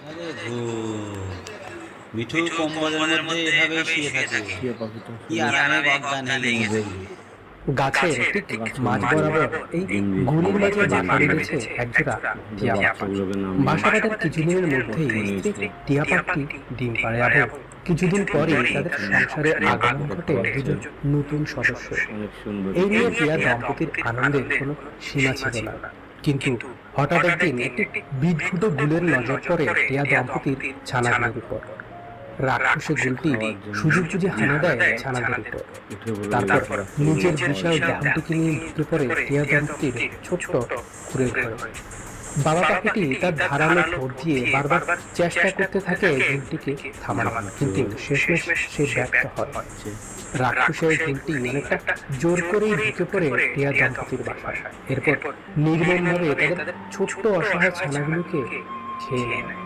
আরে মিঠু কম্বলের মধ্যে এভাবে শুয়ে থাকে। কি আরামে অজ্ঞান হয়ে গেছে। গাছের ঠিক মাঝ বরাবর এই গুলির মাঝে বাসা বেঁধেছে একজোড়া টিয়া পাখি। বাসা বাঁধার কিছুদিনের মধ্যেই স্ত্রী টিয়া পাখি ডিম পাড়ে এবং কিছুদিন পরেই তাদের সংসারে আগমন ঘটে দুজন নতুন সদস্য। এই নিয়ে টিয়া দম্পতির আনন্দের কোনো সীমা ছিল না, কিন্তু হঠাৎ একদিন একটি বিদঘুটে গুলের নজর পড়ে টিয়া দম্পতির ছানাগুলোর উপর। রাক্ষসে গুলটি সুযোগ বুঝে হানা দেয় ছানাদের উপর। তারপর নিজের বিশাল দেহটিকে নিয়ে ঢুকে পড়ে টিয়া দম্পতির ছোট্ট কুড়ের ঘরে। বাবা পাখিটি তার ধারালো ঠোঁট দিয়ে বারবার চেষ্টা করতে থাকে গুলটিকে থামানো, কিন্তু শেষমেশ সে ব্যর্থ হয়। রাক্ষসের গুলটি অনেকটা জোর করেই ঢুকে পড়ে টিয়া দম্পতির বাসায়। এরপর নির্মমভাবে তাদের ছোট্ট অসহায় ছানাগুলোকে খেয়ে নেয়।